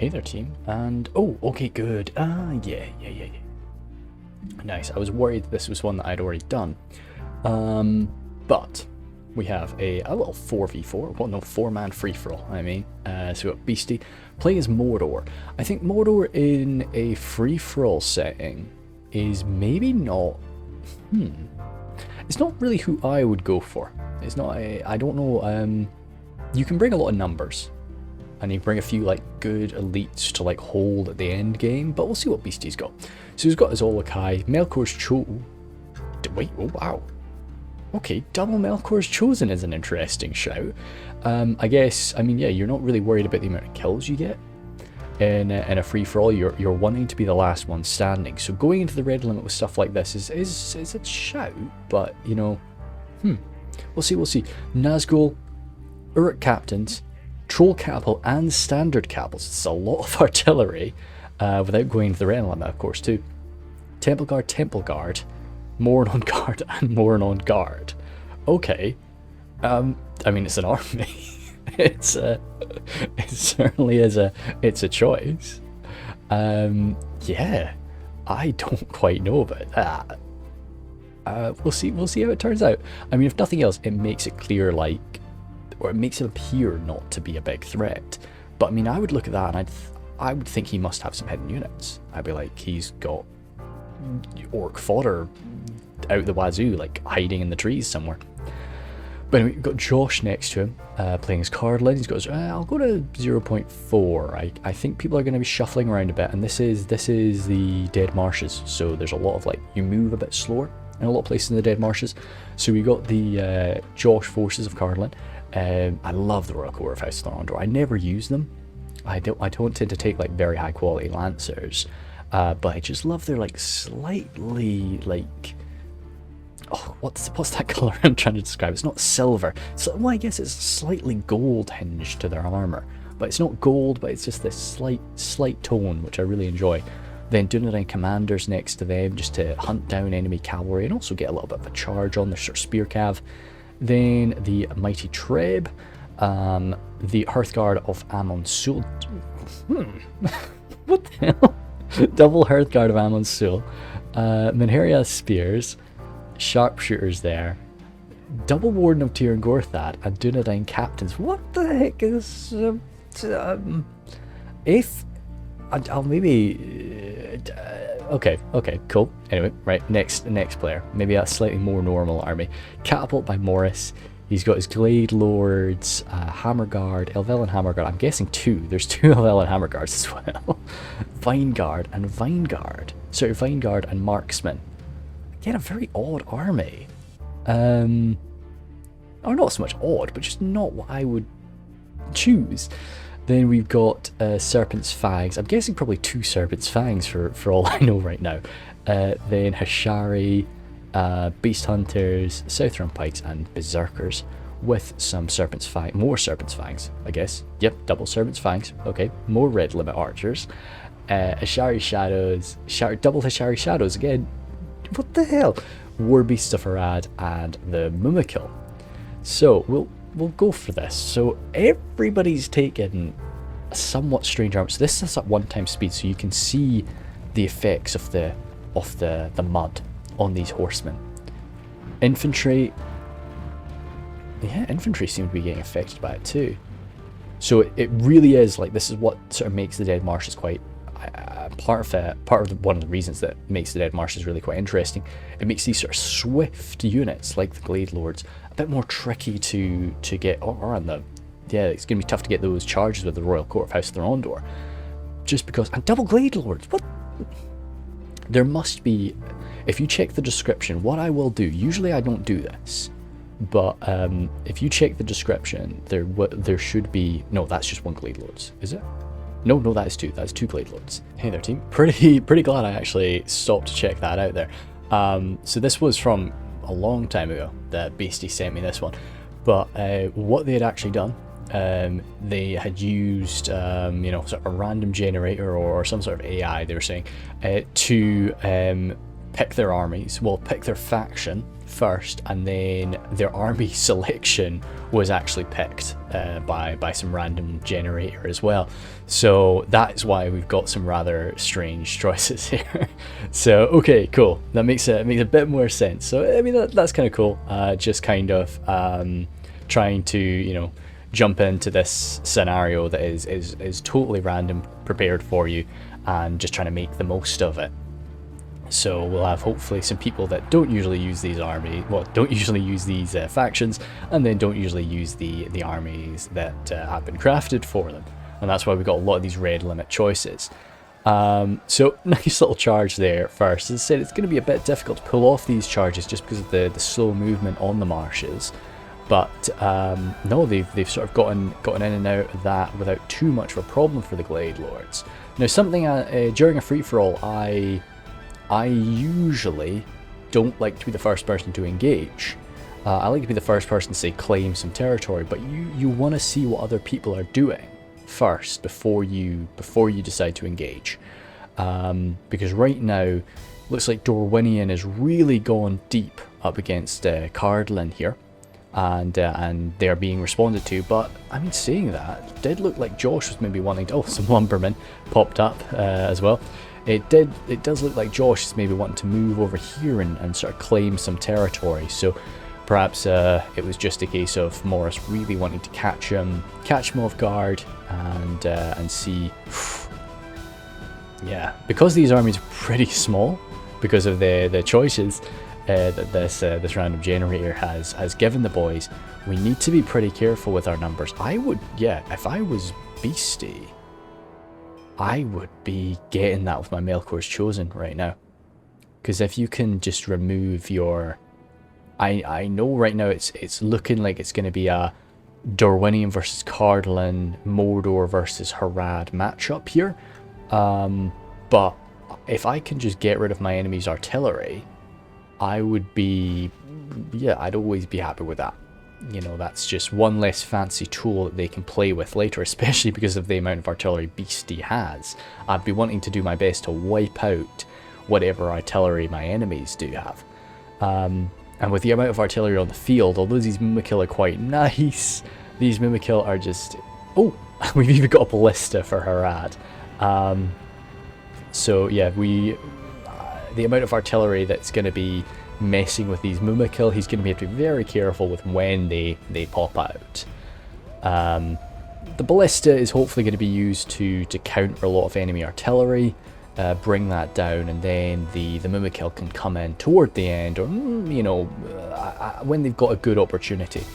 Hey there, team. And, oh, okay, good. Yeah. Nice. I was worried this was one that I'd already done. But we have a little 4v4. Well, no, 4-man free-for-all, I mean. So we've got Beasty playing as Mordor. I think Mordor in a free-for-all setting is maybe not... It's not really who I would go for. It's not I don't know, you can bring a lot of numbers. And you bring a few like good elites to like hold at the end game, but we'll see what Beasty's got. So he's got his Olokai, Melkor's Cho. Wait, oh wow. Okay, double Melkor's Chosen is an interesting shout. I guess, I mean, yeah, you're not really worried about the amount of kills you get. In a free-for-all, you're wanting to be the last one standing. So going into the red limit with stuff like this is a shout, but, you know, we'll see. Nazgul, Uruk captains, Troll Capital and Standard Capitals. It's a lot of artillery without going to the red limit, of course, too. Temple Guard, Morin on Guard, and Morin on Guard. Okay. I mean, it's an army. It certainly is it's a choice. Yeah, I don't quite know about that. We'll see how it turns out. I mean, if nothing else, it makes it clear, like, or it makes it appear not to be a big threat. But I mean, I would look at that and I would think he must have some hidden units. I'd be like, he's got orc fodder out the wazoo, like hiding in the trees somewhere. But anyway, we've got Josh next to him, playing as Cardolan. He's got his, I'll go to 0.4. I think people are going to be shuffling around a bit, and this is the Dead Marshes, so there's a lot of, like, you move a bit slower in a lot of places in the Dead Marshes. So we got the Josh forces of Cardolan. I love the Royal Court of House Thorondor. I never use them. I don't tend to take, like, very high quality Lancers, but I just love their, like, slightly, like... Oh, what's that colour I'm trying to describe? It's not silver. So, well, I guess it's slightly gold hinged to their armour. But it's not gold, but it's just this slight tone, which I really enjoy. Then Dunedain commanders next to them, just to hunt down enemy cavalry and also get a little bit of a charge on their sort of spear cav. Then the Mighty Treb, the Hearthguard of Amon Sul. What the hell? Double Hearthguard of Amon Sul. Minheria Spears. Sharpshooters there, double Warden of Tyr and Gorthad, and Dunedain captains. What the heck is if I'll maybe okay, cool. Anyway, right, next player, maybe a slightly more normal army. Catapult by Morris. He's got his Glade Lords, Hammerguard, Elvelyn Hammerguard. I'm guessing two. There's two Elvelyn Hammerguards as well. Vineguard and Vineguard. Sorry, Vineguard and Marksman. Again, a very odd army. Or not so much odd, but just not what I would choose. Then we've got Serpent's Fangs. I'm guessing probably two Serpent's Fangs for all I know right now. Then Hashari, Beast Hunters, Southron Pikes, and Berserkers with some Serpent's Fangs. More Serpent's Fangs, I guess. Yep, double Serpent's Fangs. Okay, more Red Limit Archers. Hashari Shadows, double Hashari Shadows again. What the hell? War Beasts of Harad and the Mumikil. So we'll go for this. So everybody's taken a somewhat strange armor. So this is at 1x speed, so you can see the effects of the mud on these horsemen. Infantry. Yeah, infantry seem to be getting affected by it too. So it really is like, this is what sort of makes the Dead Marshes quite. One of the reasons that makes the Dead Marshes really quite interesting. It makes these sort of swift units like the Glade Lords a bit more tricky to get, it's going to be tough to get those charges with the Royal Court of House Thorondor, just because. And double Glade Lords, what? There must be, if you check the description, what I will do, usually I don't do this, but if you check the description, there should be, no, that's just one Glade Lords, is it? No, that is two. That's two Glade Lords. Hey there, team. Pretty glad I actually stopped to check that out there. So this was from a long time ago that Beasty sent me this one. But what they had actually done, they had used, sort of a random generator or some sort of AI, they were saying, to pick their armies, well, pick their faction first, and then their army selection was actually picked by some random generator as well. So that's why we've got some rather strange choices here. So okay, cool, that makes a bit more sense. So I mean, that's kind of cool. Just kind of trying to, you know, jump into this scenario that is totally random, prepared for you, and just trying to make the most of it. So we'll have hopefully some people that don't usually use these don't usually use these factions, and then don't usually use the armies that have been crafted for them. And that's why we've got a lot of these red limit choices. So nice little charge there first. As I said, it's going to be a bit difficult to pull off these charges just because of the slow movement on the marshes. But no, they've sort of gotten in and out of that without too much of a problem for the Glade Lords. Now, something during a free-for-all, I usually don't like to be the first person to engage. I like to be the first person to, say, claim some territory, but you want to see what other people are doing first before you decide to engage. Because right now, looks like Dorwinion is really gone deep up against Cardolan here, and they're being responded to. But I mean, saying that, it did look like Josh was maybe wanting to. Oh, some lumbermen popped up as well. It does look like Josh is maybe wanting to move over here and sort of claim some territory. So perhaps it was just a case of Morris really wanting to catch him off guard and see. Yeah, because these armies are pretty small, because of the choices that this random generator has given the boys, we need to be pretty careful with our numbers. I would, yeah, if I was Beasty, I would be getting that with my Mail Corps Chosen right now. Because if you can just remove your... I know right now it's looking like it's going to be a Dorwinion versus Cardolan, Mordor versus Harad matchup here. But if I can just get rid of my enemy's artillery, I would be... yeah, I'd always be happy with that. You know, that's just one less fancy tool that they can play with later, especially because of the amount of artillery Beasty has. I'd be wanting to do my best to wipe out whatever artillery my enemies do have. And with the amount of artillery on the field, although these Mimikill are quite nice, these Mimikill are just... oh, we've even got a ballista for Harad. So yeah, the amount of artillery that's going to be messing with these Mimikill, he's going to have to be very careful with when they pop out. The ballista is hopefully going to be used to counter a lot of enemy artillery, bring that down, and then the Mimikill can come in toward the end, or you know, when they've got a good opportunity.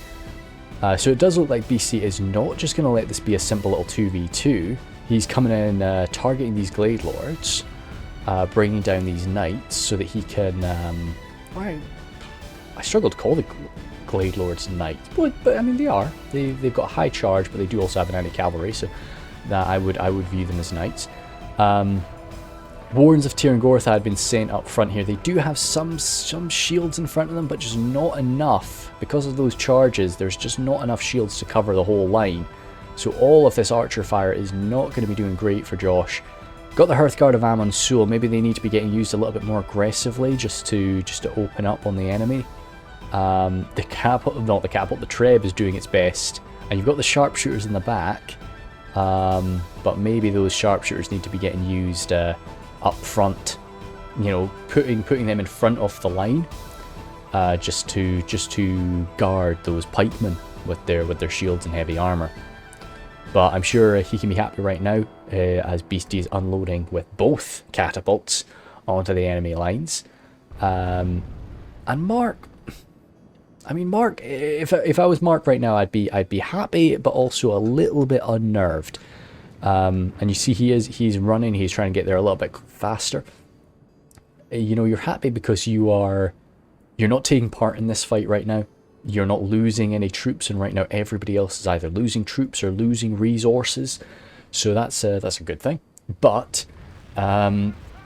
So it does look like BC is not just going to let this be a simple little 2v2. He's coming in, targeting these Glade Lords, bringing down these knights so that he can... I struggle to call the Glade Lords knights, but I mean, they are. They've got high charge, but they do also have an anti-cavalry, so that I would view them as knights. Warrens of Tirangorth had been sent up front here. They do have some shields in front of them, but just not enough. Because of those charges, there's just not enough shields to cover the whole line. So all of this archer fire is not going to be doing great for Josh. Got the Hearthguard of Ammon Sul. Maybe they need to be getting used a little bit more aggressively just to open up on the enemy. The Treb is doing its best, and you've got the sharpshooters in the back. But maybe those sharpshooters need to be getting used up front. You know, putting them in front of the line, just to guard those pikemen with their shields and heavy armor. But I'm sure he can be happy right now as Beasty is unloading with both catapults onto the enemy lines. And Mark, I mean, Mark, if I was Mark right now, I'd be happy, but also a little bit unnerved. And you see he's running, he's trying to get there a little bit faster. You know, you're happy because you're not taking part in this fight right now. You're not losing any troops, and right now everybody else is either losing troops or losing resources. So that's a good thing. But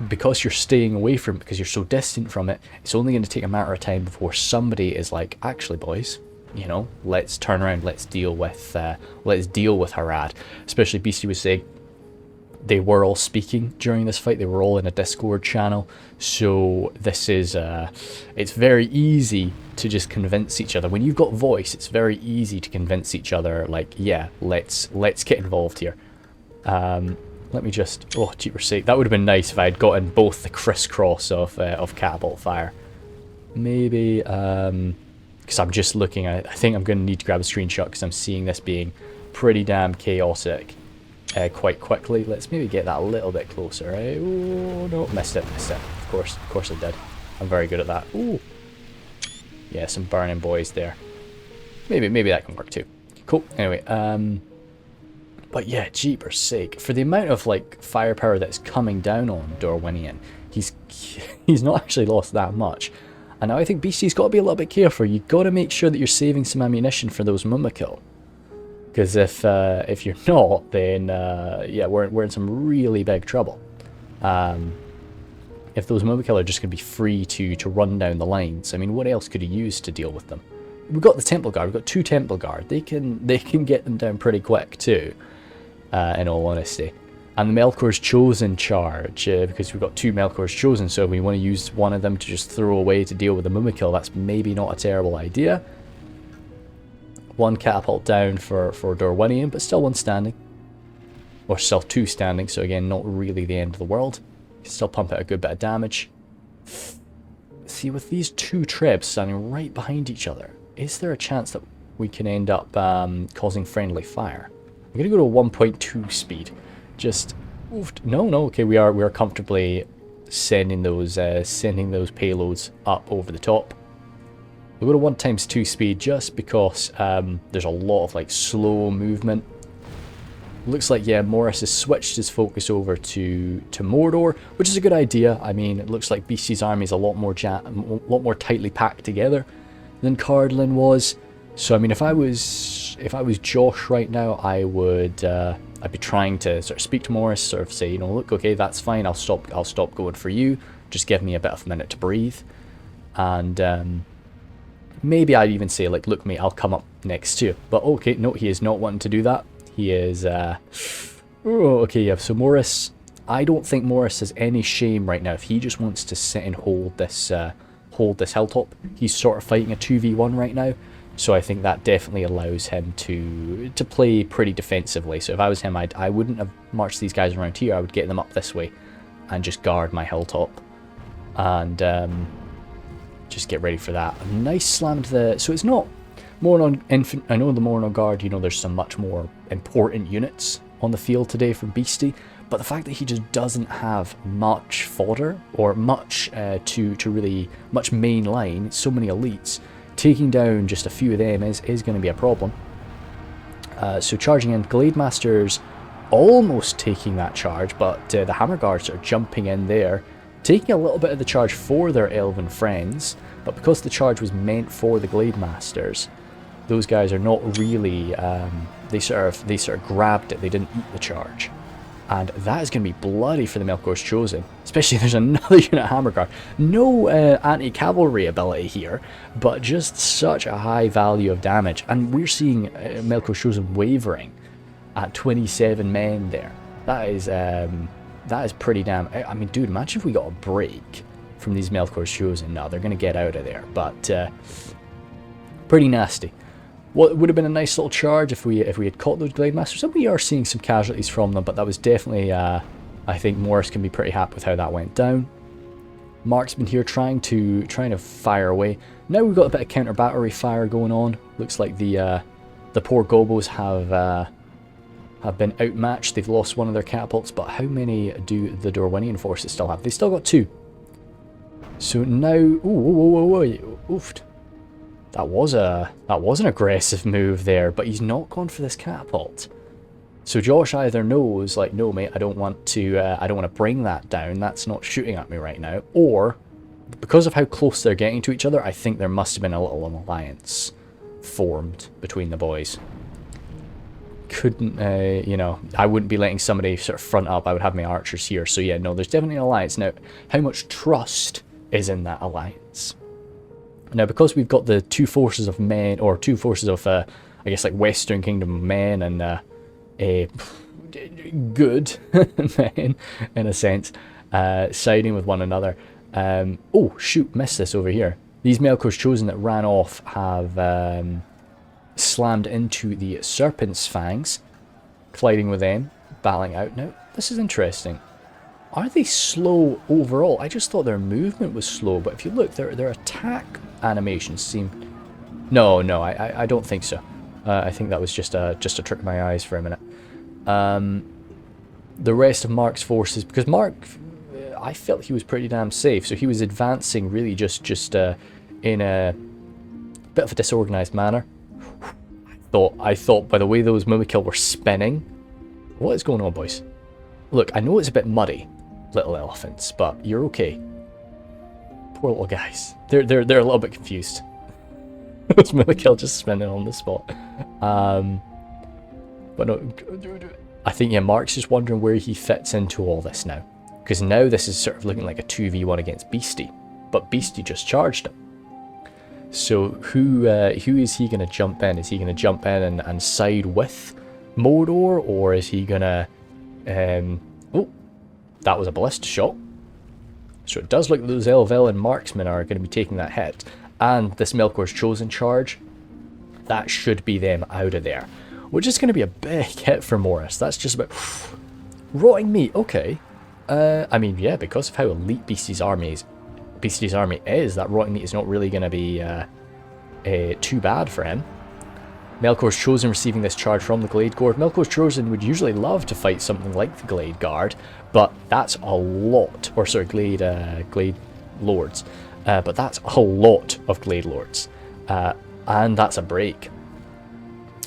because you're staying away from it, because you're so distant from it, it's only going to take a matter of time before somebody is like, actually, boys, you know, let's turn around, let's deal with Harad. Especially Beasty was saying, they were all speaking during this fight. They were all in a Discord channel. So this is, it's very easy to just convince each other. When you've got voice, it's very easy to convince each other, like, yeah, let's get involved here. Let me just, oh, jeepers sake. That would have been nice if I had gotten both the crisscross of catapult fire. Maybe, because I'm just looking at it. I think I'm going to need to grab a screenshot because I'm seeing this being pretty damn chaotic quite quickly. Let's maybe get that a little bit closer, right? Oh, no, missed it. Of course I did. I'm very good at that. Ooh. Yeah, some burning boys there. Maybe that can work too. Cool. Anyway, but yeah, jeepers sake. For the amount of, like, firepower that's coming down on Dorwinion, he's not actually lost that much. And now I think Beasty's got to be a little bit careful. You've got to make sure that you're saving some ammunition for those Mummikill. Because if you're not, then yeah, we're in some really big trouble. If those Mummikill are just going to be free to run down the lines, I mean, what else could you use to deal with them? We've got the Temple Guard. We've got 2 Temple Guard. They can get them down pretty quick too. In all honesty. And the Melkor's Chosen charge, because we've got 2 Melkor's Chosen, so if we want to use one of them to just throw away to deal with the Mummikill, that's maybe not a terrible idea. 1 catapult down for Dorwinion, but still 1 standing. Or still 2 standing, so again, not really the end of the world. Can still pump out a good bit of damage. See, with these 2 trebs standing right behind each other, is there a chance that we can end up causing friendly fire? I'm going to go to 1.2 speed. Just, no, okay, we are comfortably sending those payloads up over the top. We'll go to 1 times 2 speed just because there's a lot of, like, slow movement. Looks like, yeah, Morris has switched his focus over to Mordor, which is a good idea. I mean, it looks like Beasty's army is a lot more tightly packed together than Cardolan was. So I mean, if I was Josh right now, I would I'd be trying to sort of speak to Morris, sort of say, you know, look, okay, that's fine. I'll stop going for you. Just give me a bit of a minute to breathe, and maybe I'd even say, like, look, mate, I'll come up next to you. But okay, no, he is not wanting to do that. He is oh, okay, yeah. So Morris, I don't think Morris has any shame right now if he just wants to sit and hold this hilltop. He's sort of fighting a 2v1 right now. So I think that definitely allows him to play pretty defensively. So if I was him, I wouldn't have marched these guys around here. I would get them up this way and just guard my hilltop. And just get ready for that. A nice slam to the... So it's not Mordor Infant... I know the Mordor Guard, you know, there's some much more important units on the field today from Beasty. But the fact that he just doesn't have much fodder or much much main line, so many elites... Taking down just a few of them is going to be a problem. So charging in, Glade Masters almost taking that charge, but the Hammer Guards are jumping in there, taking a little bit of the charge for their elven friends, but because the charge was meant for the Glade Masters, those guys are not really, they sort of grabbed it, they didn't eat the charge. And that is going to be bloody for the Melkor's Chosen. Especially if there's another unit of Hammer Guard. No anti-cavalry ability here, but just such a high value of damage. And we're seeing Melkor's Chosen wavering at 27 men there. That is pretty damn... I mean, dude, imagine if we got a break from these Melkor's Chosen. No, they're going to get out of there. But pretty nasty. What would have been a nice little charge if we had caught those Glade Masters, and we are seeing some casualties from them, but that was definitely, I think Morris can be pretty happy with how that went down. Mark's been here trying to fire away. Now we've got a bit of counter battery fire going on. Looks like the poor Gobos have been outmatched. They've lost one of their catapults, but how many do the Dorwinion forces still have? They still got 2. So now, oofed. That was an aggressive move there, but he's not gone for this catapult. So Josh either knows, like, no mate, I don't want to bring that down. That's not shooting at me right now. Or because of how close they're getting to each other, I think there must have been a little alliance formed between the boys. Couldn't, you know, I wouldn't be letting somebody sort of front up. I would have my archers here. So yeah, no, there's definitely an alliance. Now, how much trust is in that alliance? Now, because we've got the 2 forces of men, or 2 forces of, I guess, like, Western Kingdom men, and good men, in a sense, siding with one another. Oh, shoot, missed this over here. These Melkor's Chosen that ran off have slammed into the Serpent's Fangs, colliding with them, battling out. Now, this is interesting. Are they slow overall? I just thought their movement was slow, but if you look, their attack animations seem... No, I don't think so. I think that was just a trick of my eyes for a minute. The rest of Mark's forces, because Mark, I felt he was pretty damn safe, so he was advancing really just in a bit of a disorganized manner. I thought by the way those Mimikill were spinning, what is going on, boys? Look, I know it's a bit muddy, little elephants, but you're okay. Poor little guys. They're a little bit confused. Those Mimikill just spinning on the spot. But no, I think, yeah, Mark's just wondering where he fits into all this now. Because now this is sort of looking like a 2v1 against Beasty. But Beasty just charged him. So who is he going to jump in? Is he going to jump in and side with Mordor? Or is he going to... oh, that was a ballista shot. So it does look like those Elven marksmen are going to be taking that hit. And this Melkor's Chosen charge, that should be them out of there. Which is going to be a big hit for Morris. That's just about... Rotting meat, okay. I mean, yeah, because of how elite Beasty's army is, that rotting meat is not really going to be too bad for him. Melkor's Chosen receiving this charge from the Glade Guard. Melkor's Chosen would usually love to fight something like the Glade Guard, but that's a lot, or sorry, Glade Lords. But that's a lot of Glade Lords, and that's a break.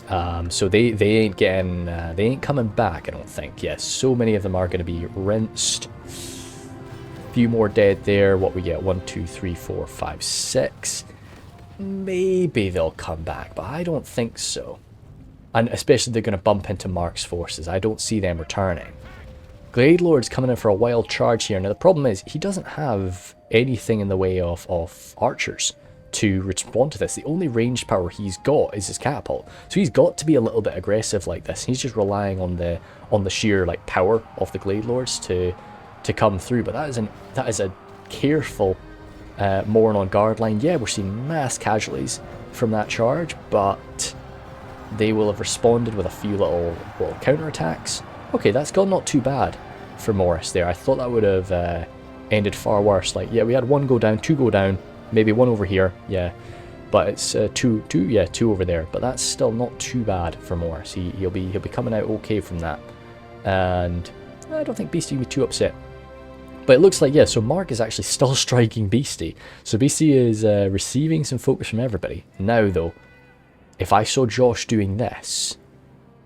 So they ain't getting, they ain't coming back, I don't think. Yes, so many of them are going to be rinsed. Few more dead there. What we get? 1, 2, 3, 4, 5, 6. Maybe they'll come back, but I don't think so. And especially they're going to bump into Mark's forces. I don't see them returning. Glade Lord's coming in for a wild charge here. Now the problem is he doesn't have anything in the way of archers to respond to this. The only ranged power he's got is his catapult. So he's got to be a little bit aggressive like this. He's just relying on the sheer like power of the Glade Lords to come through. But that is a careful Morin on guard line. Yeah, we're seeing mass casualties from that charge, but they will have responded with a few little counterattacks. Okay, that's gone not too bad for Morris there. I thought that would have ended far worse. Like, yeah, we had one go down, two go down, maybe one over here, yeah. But it's two over there. But that's still not too bad for Morris. He'll be coming out okay from that. And I don't think Beasty will be too upset. But it looks like, yeah, so Mark is actually still striking Beasty. So Beasty is receiving some focus from everybody. Now, though, if I saw Josh doing this,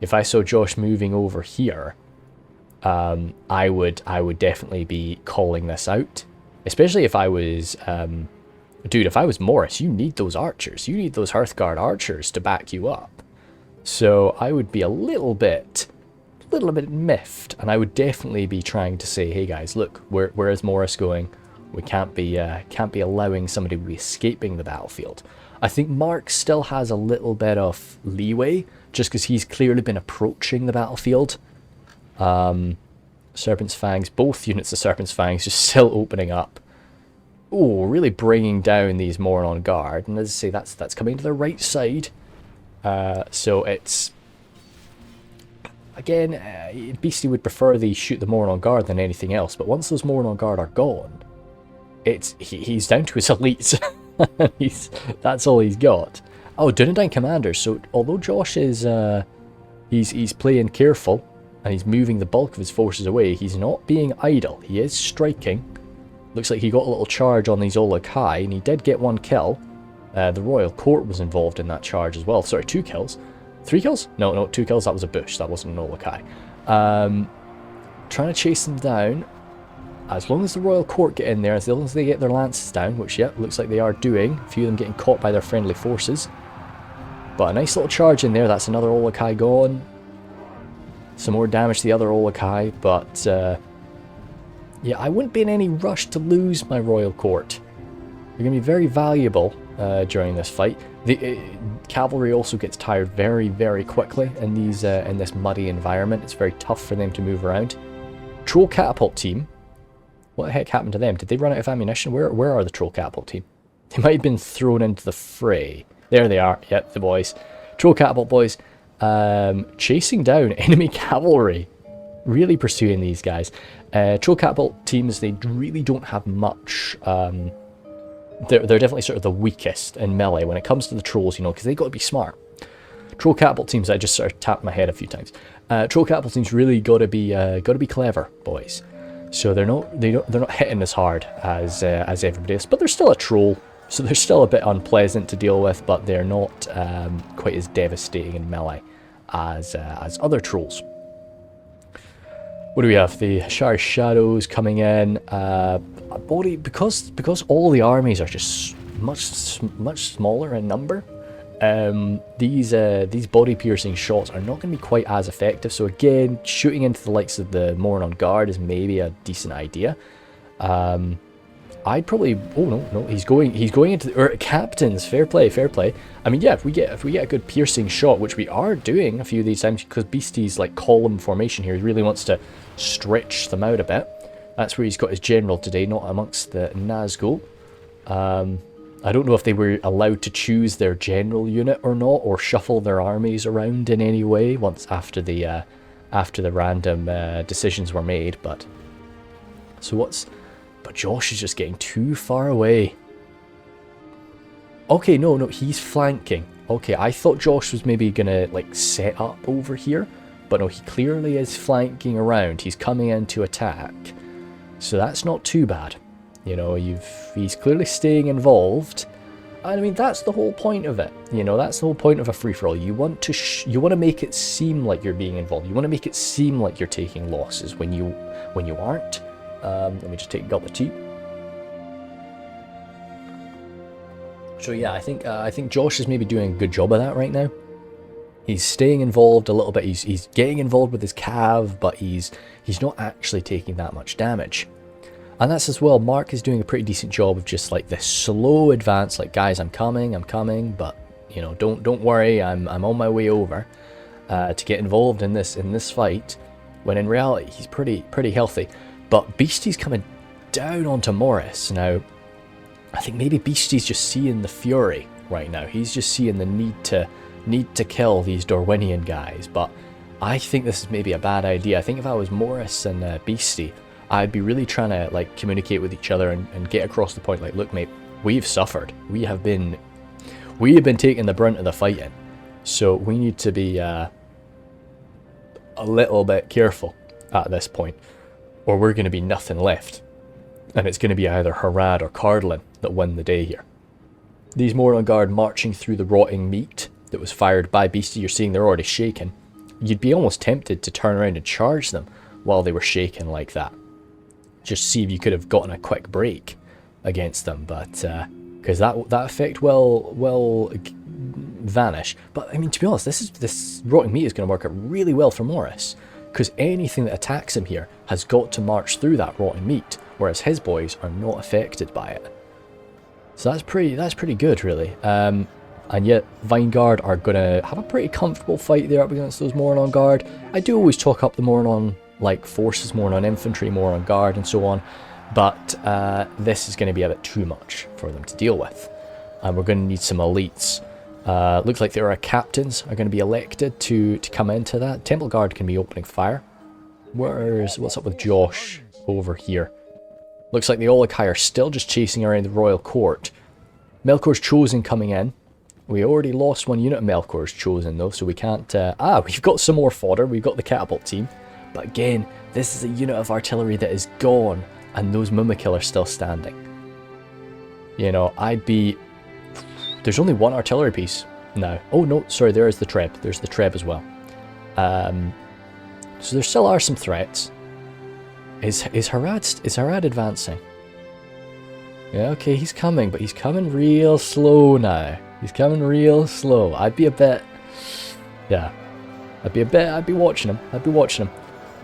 if I saw Josh moving over here, I would definitely be calling this out. Especially if I was... dude, if I was Morris, you need those archers. You need those Hearthguard archers to back you up. So I would be a little bit miffed, and I would definitely be trying to say, hey guys, look, where is Morris going? We can't be allowing somebody to be escaping the battlefield. I think Mark still has a little bit of leeway, just because he's clearly been approaching the battlefield. Serpent's Fangs, both units of Serpent's Fangs just still opening up. Oh, really bringing down these Morin on guard. And as I say, that's coming to the right side. So it's... Again, Beasty would prefer they shoot the Morin on guard than anything else. But once those Morin on guard are gone, he's down to his elites. That's all he's got. Oh, Dunedain Commanders. So although Josh is... he's playing careful, and he's moving the bulk of his forces away, he's not being idle. He is striking. Looks like he got a little charge on these Olokai, and he did get one kill. The Royal Court was involved in that charge as well. Sorry, 2 kills. 3 kills? No, 2 kills. That was a bush. That wasn't an Olokai. Trying to chase them down. As long as the Royal Court get in there, as long as they get their lances down, which, yeah, looks like they are doing. A few of them getting caught by their friendly forces. But a nice little charge in there. That's another Olokai gone. Some more damage to the other Olokai, but... yeah, I wouldn't be in any rush to lose my Royal Court. They're going to be very valuable during this fight. The cavalry also gets tired very, very quickly in these in this muddy environment. It's very tough for them to move around. Troll catapult team. What the heck happened to them? Did they run out of ammunition? Where are the troll catapult team? They might have been thrown into the fray. There they are. Yep, the boys. Troll catapult boys. Chasing down enemy cavalry. Really pursuing these guys. Troll catapult teams, they really don't have much. They're definitely sort of the weakest in melee when it comes to the trolls, you know, because they got to be smart. Troll catapult teams, I just sort of tapped my head a few times. Troll catapult teams really got to be clever, boys. So they're not hitting as hard as everybody else, but they're still a troll, so they're still a bit unpleasant to deal with, but they're not quite as devastating in melee as other trolls. What do we have? The Shire Shadows coming in. Body because all the armies are just much smaller in number. These body piercing shots are not going to be quite as effective. So again, shooting into the likes of the Mordor Guard is maybe a decent idea. I'd probably no he's going into the captains. Fair play. I mean, yeah, if we get a good piercing shot, which we are doing a few of these times because Beasty's like column formation here, he really wants to stretch them out a bit. That's where he's got his general today, not amongst the Nazgul. I don't know if they were allowed to choose their general unit or not, or shuffle their armies around in any way once after the random decisions were made. But Josh is just getting too far away. Okay, no, he's flanking. Okay, I thought Josh was maybe gonna like set up over here, but no, he clearly is flanking around. He's coming in to attack, so that's not too bad. You know, he's clearly staying involved. I mean, that's the whole point of it. You know, that's the whole point of a free-for-all. You want to make it seem like you're being involved. You want to make it seem like you're taking losses when you aren't. Let me just take a gulp of tea. So yeah, I think Josh is maybe doing a good job of that right now. He's staying involved a little bit. He's getting involved with his cav, but he's not actually taking that much damage. And that's as well, Mark is doing a pretty decent job of just like this slow advance, like, guys, I'm coming, but you know, don't worry, I'm on my way over to get involved in this fight, when in reality he's pretty healthy. But Beasty's coming down onto Morris. Now, I think maybe Beasty's just seeing the fury right now. He's just seeing the need to kill these Dorwinion guys, but I think this is maybe a bad idea. I think if I was Morris and Beasty, I'd be really trying to like communicate with each other and get across the point, like, look mate, we've suffered. We have been taking the brunt of the fighting. So we need to be a little bit careful at this point, or we're going to be nothing left. And it's going to be either Harad or Cardolan that win the day here. These Mordor Guard marching through the rotting meat that was fired by Beasty, you're seeing they're already shaken. You'd be almost tempted to turn around and charge them while they were shaken like that. Just see if you could have gotten a quick break against them, but because that effect will vanish. But I mean, to be honest, this rotting meat is going to work out really well for Morris, because anything that attacks him here has got to march through that rotting meat, whereas his boys are not affected by it. So that's pretty good, really. And yet Vineguard are going to have a pretty comfortable fight there up against those Mordor Guard. I do always talk up the Mordor like forces, Mordor infantry, Mordor Guard, and so on, but this is going to be a bit too much for them to deal with, and we're going to need some elites. Looks like there are captains are going to be elected to come into that. Temple Guard can be opening fire. What's up with Josh over here? Looks like the Olokai are still just chasing around the royal court. Melkor's Chosen coming in. We already lost one unit of Melkor's Chosen though, so we can't... we've got some more fodder. We've got the catapult team. But again, this is a unit of artillery that is gone, and those Mumakil are still standing. You know, I'd be... There's only one artillery piece now. Oh no, sorry, there is the Treb. There's the Treb as well. So there still are some threats. Is Harad advancing? Yeah, okay, he's coming, but he's coming real slow now. He's coming real slow. I'd be a bit... Yeah. I'd be watching him.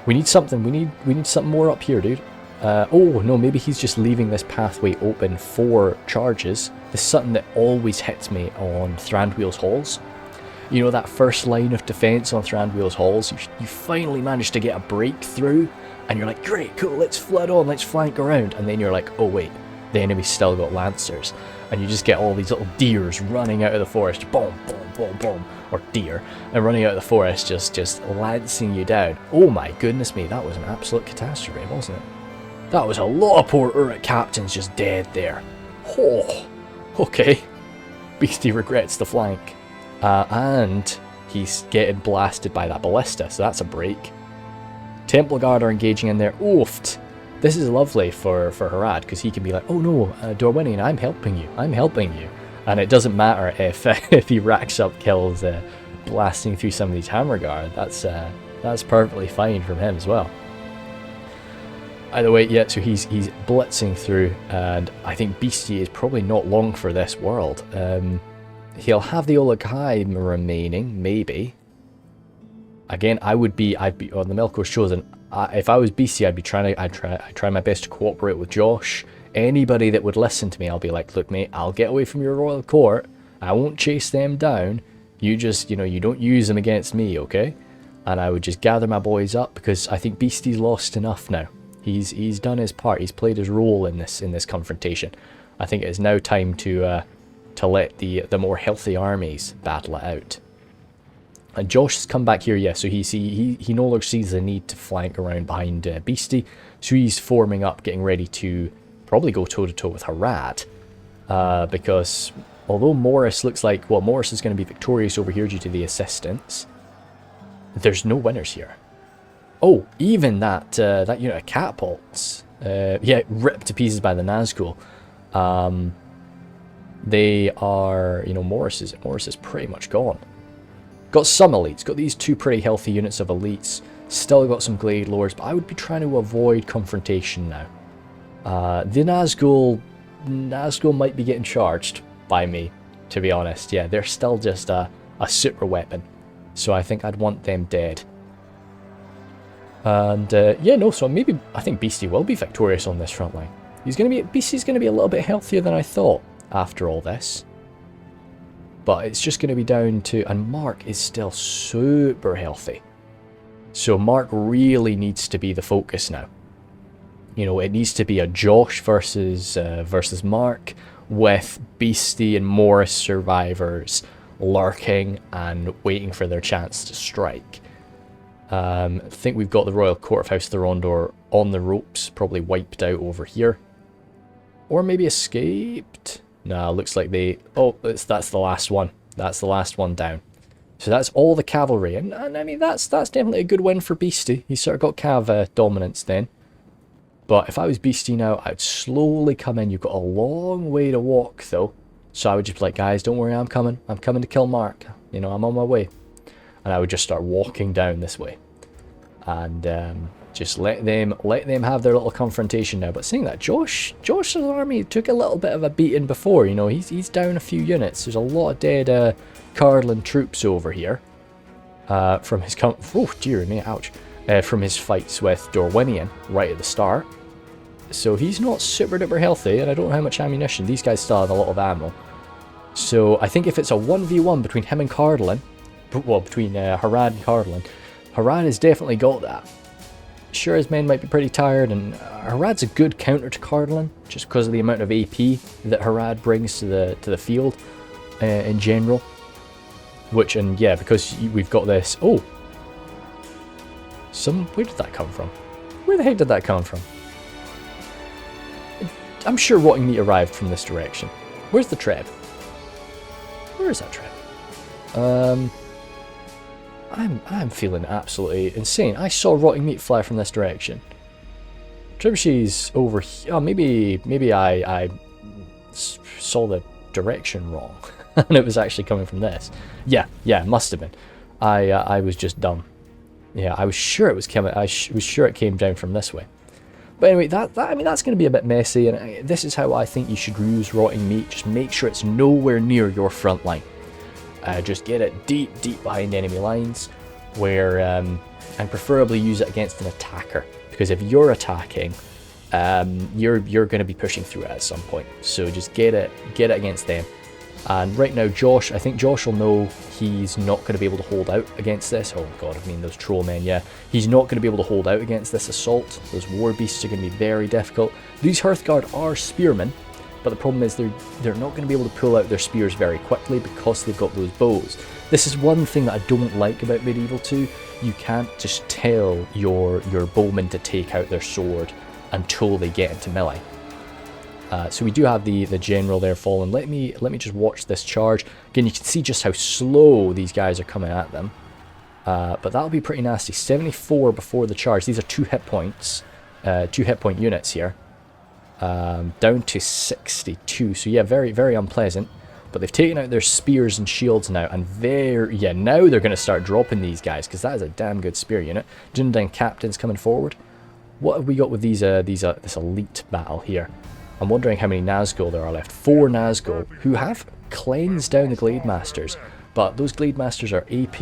We need something. We need something more up here, dude. Oh no, maybe he's just leaving this pathway open for charges. This is something that always hits me on Thranduil's Halls. You know, that first line of defense on Thranduil's Halls, you finally manage to get a breakthrough, and you're like, great, cool, let's flood on, let's flank around, and then you're like, oh wait, the enemy's still got lancers, and you just get all these little deers running out of the forest, boom, boom, boom, boom, or deer, and running out of the forest, just lancing you down. Oh my goodness me, that was an absolute catastrophe, wasn't it? That was a lot of poor Uruk captains just dead there. Oh, okay. Beasty regrets the flank. And he's getting blasted by that ballista, so that's a break. Temple Guard are engaging in there. Oofed. This is lovely for Harad, because he can be like, oh no, Dorwinion, I'm helping you. And it doesn't matter if if he racks up kills blasting through some of these Hammer Guard. That's perfectly fine from him as well. Either way, yeah, so he's blitzing through, and I think Beasty is probably not long for this world. He'll have the Olakai remaining, maybe. Again, I'd be on the Melkor's Chosen. If I was Beasty, I'd try my best to cooperate with Josh. Anybody that would listen to me, I'll be like, look mate, I'll get away from your royal court. I won't chase them down. You just, you don't use them against me, okay? And I would just gather my boys up, because I think Beasty's lost enough now. He's done his part. He's played his role in this confrontation. I think it is now time to let the more healthy armies battle it out. And Josh has come back here, yeah, so he no longer sees the need to flank around behind Beasty, so he's forming up, getting ready to probably go toe-to-toe with Harad, because although Morris looks like, well, Morris is going to be victorious over here due to the assistance, there's no winners here. Oh, even that unit of catapults, yeah, ripped to pieces by the Nazgul. They are, Morris is pretty much gone. Got some elites, got these two pretty healthy units of elites, still got some Glade Lords, but I would be trying to avoid confrontation now. The Nazgul might be getting charged by me, to be honest. Yeah, they're still just a super weapon, so I think I'd want them dead. And yeah, no, so maybe I think Beasty will be victorious on this front line. Beasty's going to be a little bit healthier than I thought after all this. But it's just going to be down to, and Mark is still super healthy. So Mark really needs to be the focus now. It needs to be a Josh versus Mark, with Beasty and Morris survivors lurking and waiting for their chance to strike. I think we've got the Royal Court of House Thorondor on the ropes, probably wiped out over here. Or maybe escaped? Nah, looks like they... Oh, that's the last one. That's the last one down. So that's all the cavalry. And I mean, that's definitely a good win for Beasty. He's sort of got cav dominance then. But if I was Beasty now, I'd slowly come in. You've got a long way to walk, though. So I would just be like, guys, don't worry, I'm coming. I'm coming to kill Mark. I'm on my way. And I would just start walking down this way. And just let them have their little confrontation now. But saying that, Josh's army took a little bit of a beating before. He's down a few units. There's a lot of dead Cardolan troops over here. From his oh dear me, ouch. From his fights with Dorwinion right at the start. So he's not super duper healthy, and I don't know how much ammunition. These guys still have a lot of ammo. So I think if it's a 1v1 between him and Cardolan, well, between Harad and Cardolan, Harad has definitely got that. Sure, his men might be pretty tired, and Harad's a good counter to Cardolan, just because of the amount of AP that Harad brings to the field in general. And yeah, because we've got this. Oh, where did that come from? Where the heck did that come from? I'm sure rotting meat arrived from this direction. Where's the treb? Where is that treb? I'm feeling absolutely insane. I saw rotting meat fly from this direction. Trebuchet's over here. Oh, maybe I saw the direction wrong, and it was actually coming from this. Yeah, it must have been. I was just dumb. Yeah, I was sure it was coming. I was sure it came down from this way. But anyway, that's going to be a bit messy, and this is how I think you should use rotting meat. Just make sure it's nowhere near your front line. Just get it deep behind enemy lines, where and preferably use it against an attacker, because if you're attacking, you're going to be pushing through it at some point. So just get it against them. And right now, Josh, I think Josh will know he's not going to be able to hold out against this. Oh god, I mean those troll men, yeah. He's not going to be able to hold out against this assault. Those war beasts are going to be very difficult. These Hearthguard are spearmen, but the problem is they're not going to be able to pull out their spears very quickly because they've got those bows. This is one thing that I don't like about Medieval 2. You can't just tell your bowmen to take out their sword until they get into melee. So we do have the general there fallen. Let me just watch this charge. Again, you can see just how slow these guys are coming at them. But that'll be pretty nasty. 74 before the charge. These are 2 hit points. 2 hit point units here. Down to 62. So yeah, very, very unpleasant. But they've taken out their spears and shields now. And now they're going to start dropping these guys. Because that is a damn good spear unit. Dundang Captain's coming forward. What have we got with this elite battle here? I'm wondering how many Nazgul there are left. 4 Nazgul who have cleansed down the Glade Masters, but those Glade Masters are AP,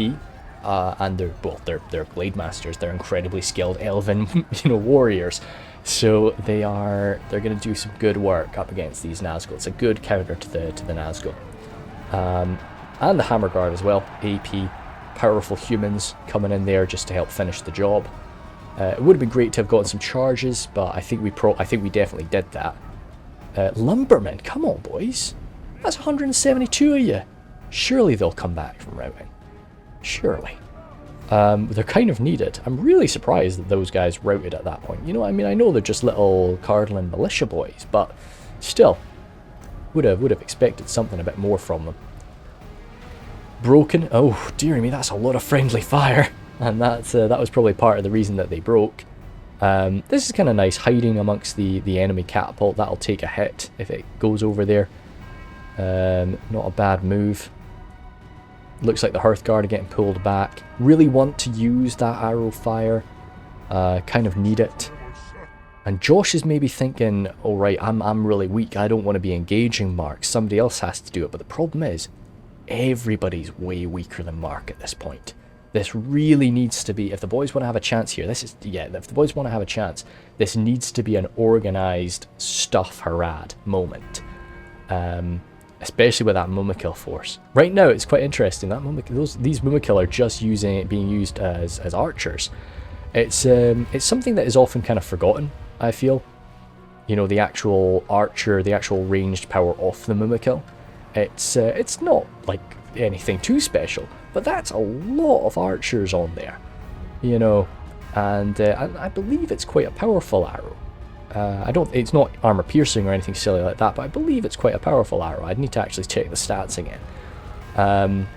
and they're Glade Masters. They're incredibly skilled Elven, warriors. So they're going to do some good work up against these Nazgul. It's a good counter to the Nazgul, and the Hammer Guard as well. AP, powerful humans coming in there just to help finish the job. It would have been great to have gotten some charges, but I think we definitely did that. Lumbermen, come on boys. That's 172 of you. Surely they'll come back from routing. Surely. They're kind of needed. I'm really surprised that those guys routed at that point. You know what I mean? I know they're just little Cardolan militia boys, but still. Would have expected something a bit more from them. Broken. Oh, dear me, that's a lot of friendly fire. And that was probably part of the reason that they broke. This is kind of nice, hiding amongst the enemy catapult. That'll take a hit if it goes over there. Not a bad move. Looks like the Hearthguard are getting pulled back. Really want to use that arrow fire. Kind of need it. And Josh is maybe thinking, all right, I'm really weak. I don't want to be engaging Mark. Somebody else has to do it. But the problem is, everybody's way weaker than Mark at this point. This really needs to be, if the boys want to have a chance here, if the boys want to have a chance, this needs to be an organised stuff Harad moment. Especially with that Mumakil force. Right now, it's quite interesting. These Mumakil are just being used as archers. It's something that is often kind of forgotten, I feel. The actual archer, the actual ranged power of the Mumakil. It's not like anything too special. But that's a lot of archers on there, and I believe it's quite a powerful arrow. It's not armor piercing or anything silly like that, but I believe it's quite a powerful arrow. I'd need to actually check the stats again.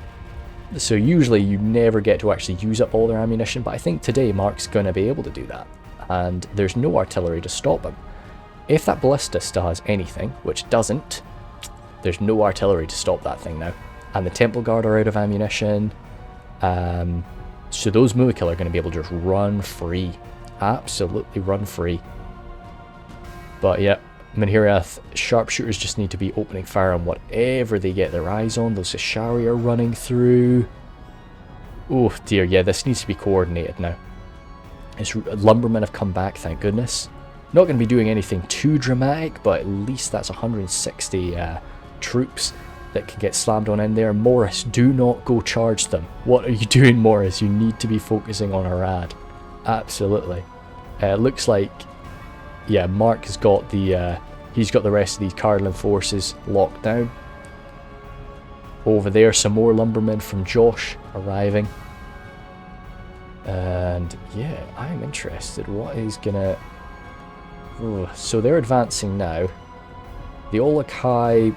So usually you never get to actually use up all their ammunition, but I think today Mark's going to be able to do that, and there's no artillery to stop him. If that ballista still has anything, which it doesn't, there's no artillery to stop that thing now. And the Temple Guard are out of ammunition. So those Mumakil are going to be able to just run free. Absolutely run free. But yeah, Minhirath sharpshooters just need to be opening fire on whatever they get their eyes on. Those Ashari are running through. Oh dear, yeah, this needs to be coordinated now. Lumbermen have come back, thank goodness. Not going to be doing anything too dramatic, but at least that's 160 troops that can get slammed on in there. Morris, do not go charge them. What are you doing, Morris? You need to be focusing on Harad. Absolutely. Looks like, yeah, Mark has got he's got the rest of these Cardolan forces locked down. Over there, some more lumbermen from Josh arriving. And yeah, I'm interested. What is gonna... So they're advancing now. The Olokai...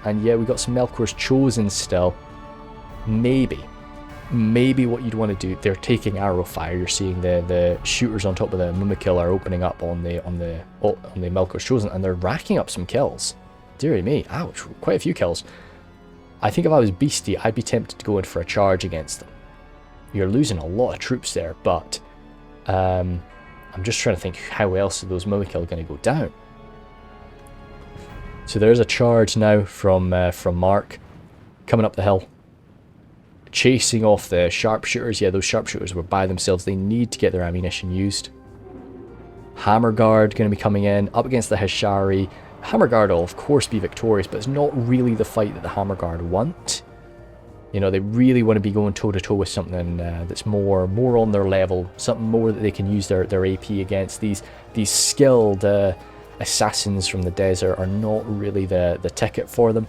And yeah, we got some Melkor's Chosen still. Maybe what you'd want to do, they're taking arrow fire. You're seeing the shooters on top of the Mumakil are opening up on the Melkor's Chosen, and they're racking up some kills. Dear me, ouch, quite a few kills. I think if I was Beasty, I'd be tempted to go in for a charge against them. You're losing a lot of troops there, but I'm just trying to think how else are those Mumakil going to go down. So there's a charge now from Mark coming up the hill, chasing off the sharpshooters. Yeah, those sharpshooters were by themselves. They need to get their ammunition used. Hammer Guard going to be coming in, up against the Hishari. Hammer Guard will of course be victorious, but it's not really the fight that the Hammer Guard want. You know, they really want to be going toe-to-toe with something that's more on their level, something more that they can use their AP against. These skilled assassins from the desert are not really the ticket for them.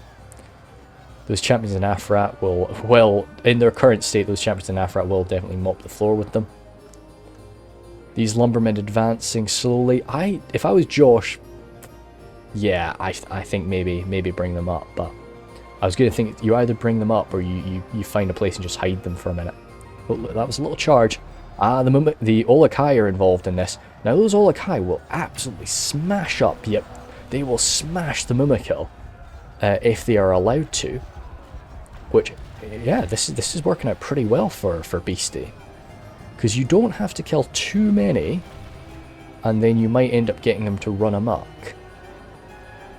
Those champions in Afrat will, in their current state, those champions in Afrat will definitely mop the floor with them. These lumbermen advancing slowly. If I was Josh, yeah, I think maybe bring them up, but I was going to think you either bring them up or you find a place and just hide them for a minute. Oh, that was a little charge. The Olokai are involved in this. Now those Olokai will absolutely smash up. Yep, they will smash the Mumakil if they are allowed to. Which, yeah, this is working out pretty well for Beasty, because you don't have to kill too many, and then you might end up getting them to run amok.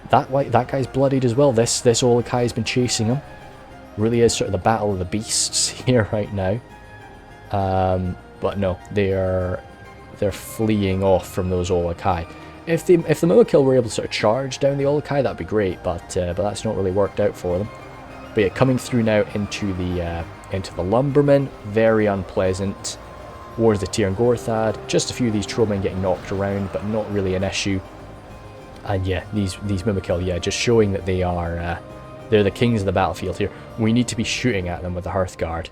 That guy's bloodied as well. This Olokai has been chasing him. Really is sort of the battle of the beasts here right now. But no, they're fleeing off from those Olokai. If the Mumakil were able to sort of charge down the Olokai, that'd be great. But that's not really worked out for them. But yeah, coming through now into the lumbermen, very unpleasant. Wars of the Tyr and Gorthad, just a few of these trollmen getting knocked around, but not really an issue. And yeah, these Mumakil, yeah, just showing that they're the kings of the battlefield here. We need to be shooting at them with the Hearthguard,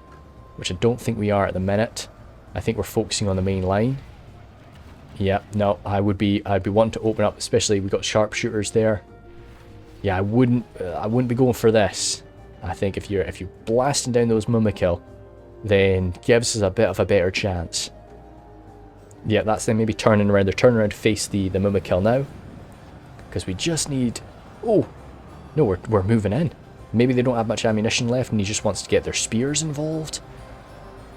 which I don't think we are at the minute. I think we're focusing on the main line. Yeah, no, I'd be wanting to open up, especially we've got sharpshooters there. Yeah, I wouldn't be going for this. I think if you're blasting down those Mumakil, then gives us a bit of a better chance. Yeah, that's them maybe turning around. They're turning around to face the Mumakil now, because we just need... Oh, no, we're moving in. Maybe they don't have much ammunition left, and he just wants to get their spears involved.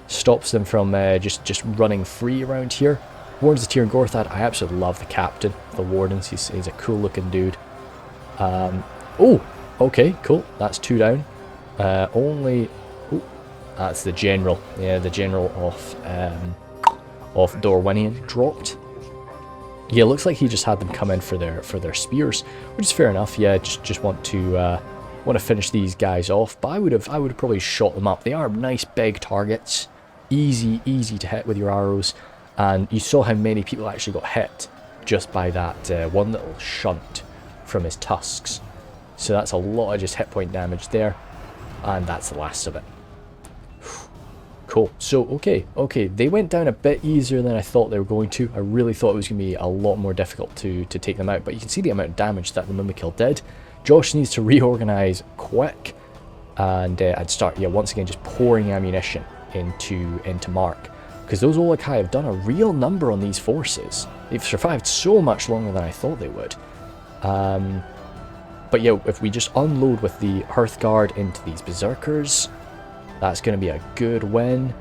Stops them from just running free around here. Wardens of Tyr and Gorthad. I absolutely love the captain, the Wardens. He's a cool looking dude. Oh, okay, cool. That's 2 down. That's the general. Yeah, the general of Dorwinion dropped. Yeah, looks like he just had them come in for their spears, which is fair enough. Yeah, just want to finish these guys off. But I would have probably shot them up. They are nice big targets, easy to hit with your arrows, and you saw how many people actually got hit just by that one little shunt from his tusks. So that's a lot of just hit point damage there, and that's the last of it. Cool. So, okay, they went down a bit easier than I thought they were going to. I really thought it was going to be a lot more difficult to take them out, but you can see the amount of damage that the Mumakil did. Josh needs to reorganize quick, and I'd start, yeah, once again, just pouring ammunition into Mark, because those Olokai have done a real number on these forces. They've survived so much longer than I thought they would. But yeah, if we just unload with the Hearthguard into these Berserkers, that's going to be a good win,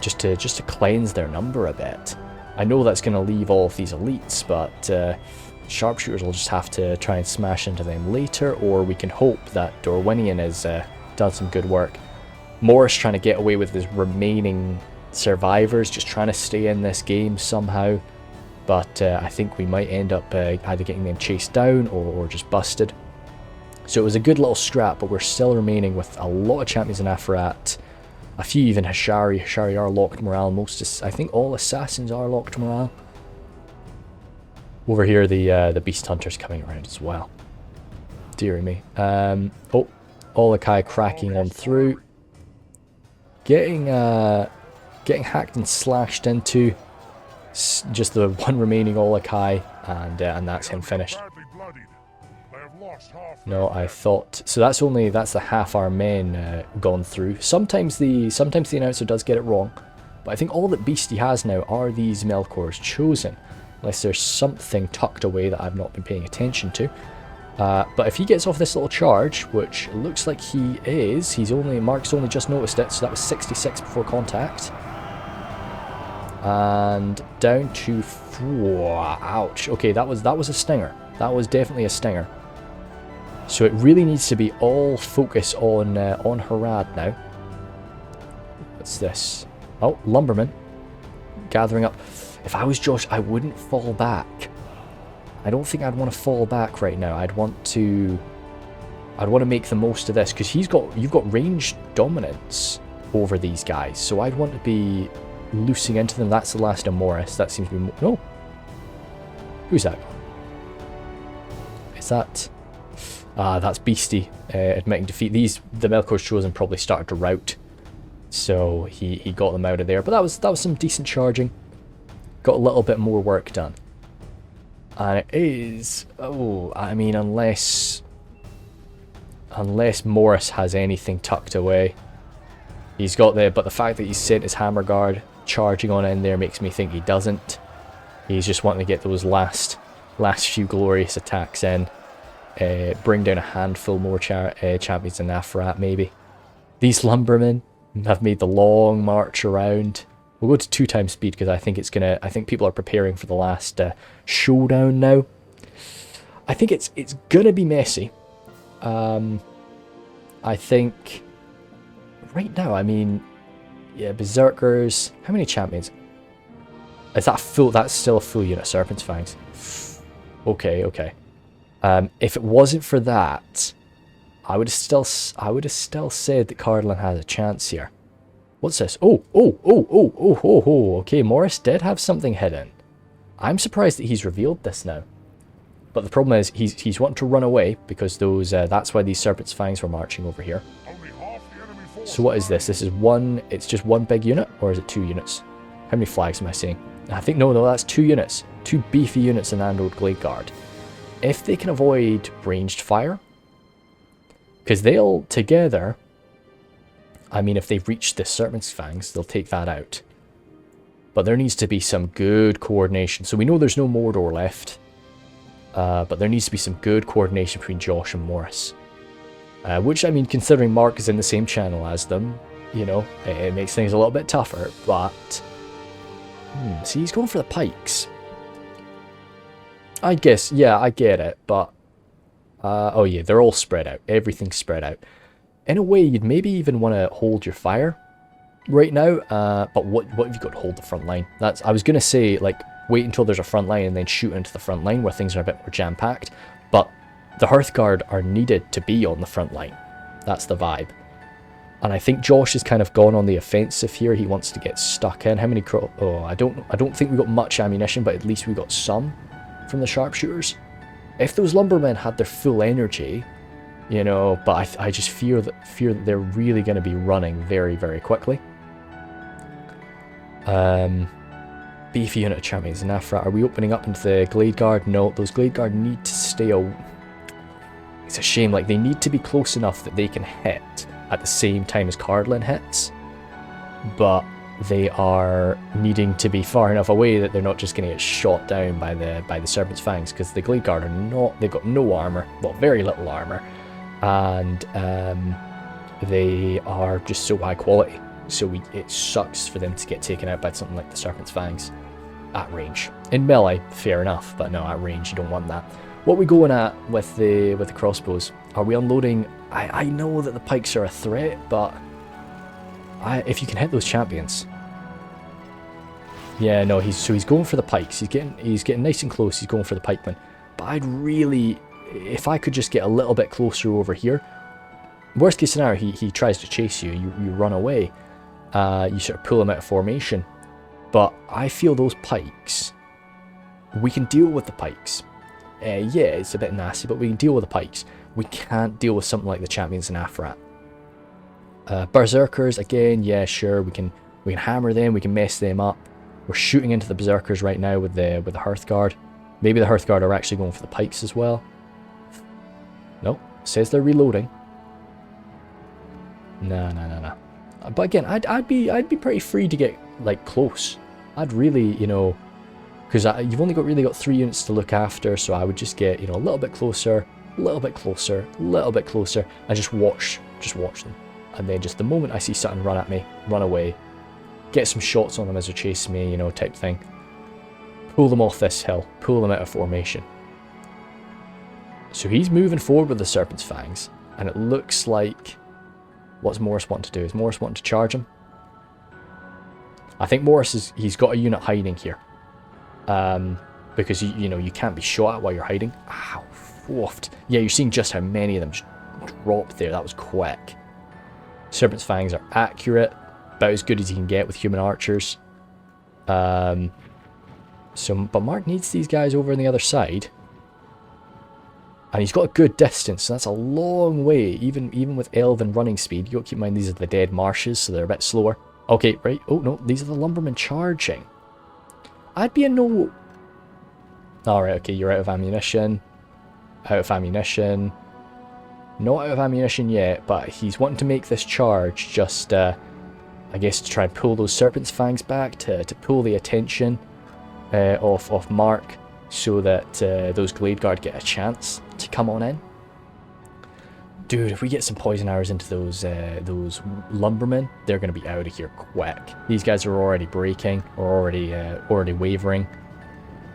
just to cleanse their number a bit. I know that's going to leave all of these elites, but sharpshooters will just have to try and smash into them later, or we can hope that Dorwinion has done some good work. Morris trying to get away with his remaining survivors, just trying to stay in this game somehow, but I think we might end up either getting them chased down or just busted. So it was a good little scrap, but we're still remaining with a lot of champions in Afrat. A few even Hishari. Hishari are locked morale. I think all assassins are locked morale. Over here, the Beast Hunter's coming around as well. Deary me. Oh, Olokai cracking on through. Getting hacked and slashed into. Just the one remaining Olokai, and that's him finished. No, I thought so. That's the half our men gone through. Sometimes the announcer does get it wrong, but I think all that Beasty has now are these Melkors chosen, unless there's something tucked away that I've not been paying attention to. But if he gets off this little charge, which looks like he is, Mark's only just noticed it, so that was 66 before contact, and down to 4. Ouch. Okay, that was a stinger. That was definitely a stinger. So it really needs to be all focus on Harad now. What's this? Oh, lumberman gathering up. If I was Josh, I wouldn't fall back. I don't think I'd want to fall back right now. I'd want to make the most of this, because you've got range dominance over these guys. So I'd want to be loosing into them. That's the last of Morris. That seems to be no. Who's that? Is that? That's Beasty admitting defeat. The Melkor's Chosen probably started to rout, so he got them out of there. But that was some decent charging. Got a little bit more work done. And it is, I mean, unless Morris has anything tucked away. He's got there, but the fact that he's sent his hammer guard charging on in there makes me think he doesn't. He's just wanting to get those last few glorious attacks in. Bring down a handful more champions in Afrat, maybe. These lumbermen have made the long march around. We'll go to 2 times speed because I think people are preparing for the last showdown now. I think it's gonna be messy. I think right now, I mean, yeah, Berserkers. How many champions? Is that full? That's still a full unit. Serpent's Fangs. Okay. If it wasn't for that, I would have still said that Cardolan has a chance here. What's this? Oh. Okay, Morris did have something hidden. I'm surprised that he's revealed this now. But the problem is he's wanting to run away because those that's why these Serpent's Fangs were marching over here. So what is this? This is one. It's just one big unit, or is it 2 units? How many flags am I seeing? I think no, that's 2 units. 2 beefy units in Android Glade Guard. If they can avoid ranged fire, because they'll together. I mean, if they've reached the Serpent's Fangs, they'll take that out. But there needs to be some good coordination. So we know there's no Mordor left. But there needs to be some good coordination between Josh and Morris. Which, I mean, considering Mark is in the same channel as them, you know, it makes things a little bit tougher. But, see, he's going for the pikes. I guess, yeah, I get it. But, oh yeah, they're all spread out. Everything's spread out. In a way, you'd maybe even want to hold your fire right now, but what have you got to hold the front line? I was going to say, like, wait until there's a front line and then shoot into the front line where things are a bit more jam-packed, but the Hearthguard are needed to be on the front line. That's the vibe. And I think Josh has kind of gone on the offensive here. He wants to get stuck in. How many I don't think we got much ammunition, but at least we got some from the sharpshooters. If those lumbermen had their full energy, you know, but I just fear that they're really going to be running very, very quickly. Beefy unit of champions in Afra. Are we opening up into the Glade Guard? No, those Glade Guard need to stay It's a shame, like, they need to be close enough that they can hit at the same time as Cardolan hits. But they are needing to be far enough away that they're not just going to get shot down by the Serpent's Fangs, because the Glade Guard are not, they've got no armor, well, very little armor. And they are just so high quality, so it sucks for them to get taken out by something like the Serpent's Fangs at range. In melee, fair enough, but no, at range you don't want that. What are we going at with the crossbows? Are we unloading? I know that the pikes are a threat, but if you can hit those champions, yeah, no, he's going for the pikes. He's getting nice and close. He's going for the pikemen, but I'd really. If I could just get a little bit closer over here. Worst case scenario, he tries to chase you, you run away. You sort of pull him out of formation. But I feel those pikes, we can deal with the pikes. Yeah, it's a bit nasty, but we can deal with the pikes. We can't deal with something like the champions in Afrat. Berserkers, again, yeah, sure, we can hammer them, we can mess them up. We're shooting into the Berserkers right now with the Hearthguard. Maybe the Hearthguard are actually going for the pikes as well. No, says they're reloading. No. But again, I'd be pretty free to get like close. I'd really, you know, because you've only really got 3 units to look after, so I would just get, you know, a little bit closer, a little bit closer, a little bit closer, and just watch them. And then just the moment I see something run at me, run away, get some shots on them as they're chasing me, you know, type thing. Pull them off this hill, pull them out of formation. So he's moving forward with the Serpent's Fangs, and it looks like... What's Morris wanting to do? Is Morris wanting to charge him? I think Morris he's got a unit hiding here. Because you know you can't be shot at while you're hiding. Ow, woofed. Yeah, you're seeing just how many of them just dropped there. That was quick. Serpent's Fangs are accurate, about as good as you can get with human archers. But Mark needs these guys over on the other side. And he's got a good distance, so that's a long way, even with elven running speed. You got to keep in mind these are the dead marshes, so they're a bit slower. Okay, right. Oh, no, these are the lumbermen charging. I'd be a no... Alright, okay, you're out of ammunition. Out of ammunition. Not out of ammunition yet, but he's wanting to make this charge just, I guess, to try and pull those Serpent's Fangs back, to pull the attention of Mark, so that those Glade Guard get a chance to come on in. Dude, if we get some poison arrows into those lumbermen, they're going to be out of here quick. These guys are already breaking, or already wavering.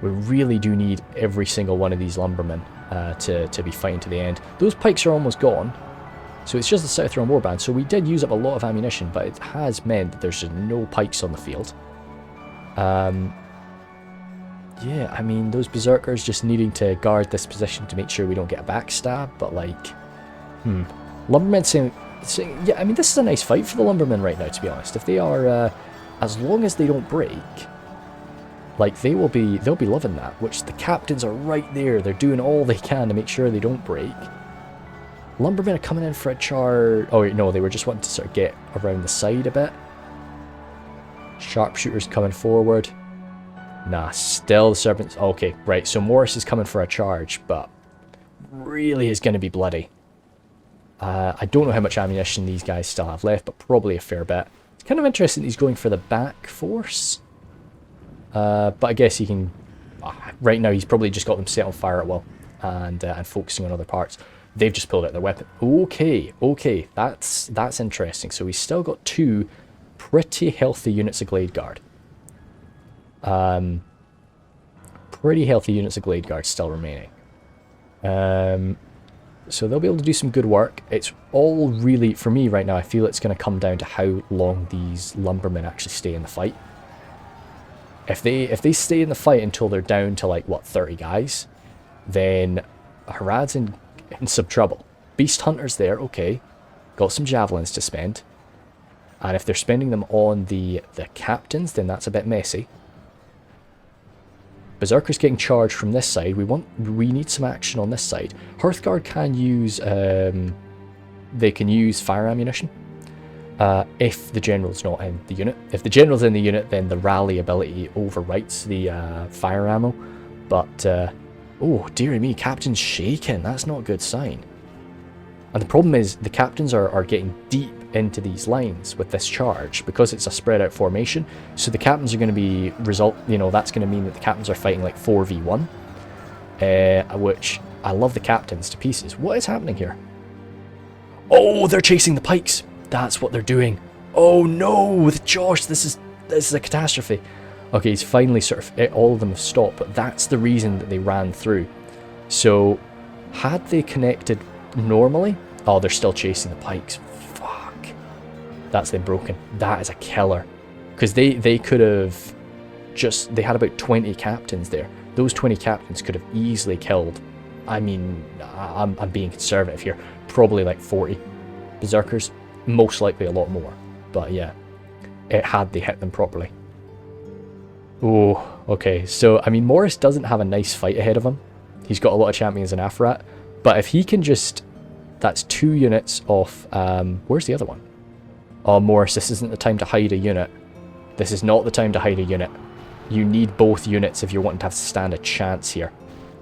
We really do need every single one of these lumbermen to be fighting to the end. Those pikes are almost gone, so it's just the Southron Warband. So we did use up a lot of ammunition, but it has meant that there's just no pikes on the field. Yeah, I mean, those Berserkers just needing to guard this position to make sure we don't get a backstab, but like, Lumbermen saying, yeah, I mean, this is a nice fight for the Lumbermen right now, to be honest. If they are, as long as they don't break, like, they'll be loving that, which the captains are right there. They're doing all they can to make sure they don't break. Lumbermen are coming in for a charge. Oh, wait, no, they were just wanting to sort of get around the side a bit. Sharpshooters coming forward. Nah, still the Serpents. Okay, right, so Morris is coming for a charge, but really is going to be bloody. I don't know how much ammunition these guys still have left, but probably a fair bit. It's kind of interesting that he's going for the back force. But I guess he can... right now, he's probably just got them set on fire at will and focusing on other parts. They've just pulled out their weapon. Okay, okay, that's interesting. So we've still got two pretty healthy units of Glade Guard. Pretty healthy units of Glade Guard still remaining. So they'll be able to do some good work. It's all really, for me right now, I feel it's going to come down to how long these lumbermen actually stay in the fight. If they stay in the fight until they're down to like, what, 30 guys, then Harad's in some trouble. Beast Hunter's there, okay. Got some javelins to spend. And if they're spending them on the captains, then that's a bit messy. Berserker's getting charged from this side. We need some action on this side. Hearthguard can use they can use fire ammunition if the general's not in the unit. If the general's in the unit, then the rally ability overwrites the fire ammo. But oh dearie me, captain's shaking. That's not a good sign. And the problem is the captains are getting deep into these lines with this charge because it's a spread out formation. So the captains are going to be that's going to mean that the captains are fighting like 4v1, which I love the captains to pieces. What is happening here? Oh, they're chasing the pikes. That's what they're doing. Oh no, with Josh, this is a catastrophe. Okay, he's finally all of them have stopped, but that's the reason that they ran through. So had they connected normally, oh, they're still chasing the pikes. That's them broken. That is a killer. Because they could have they had about 20 captains there. Those 20 captains could have easily killed, I mean, I'm being conservative here, probably like 40 berserkers. Most likely a lot more. But yeah, had they hit them properly. Oh, okay. So, I mean, Morris doesn't have a nice fight ahead of him. He's got a lot of champions in Afarat. But if he can just... That's 2 units of... where's the other one? Oh, Morris, this isn't the time to hide a unit. This is not the time to hide a unit. You need both units if you're wanting to have to stand a chance here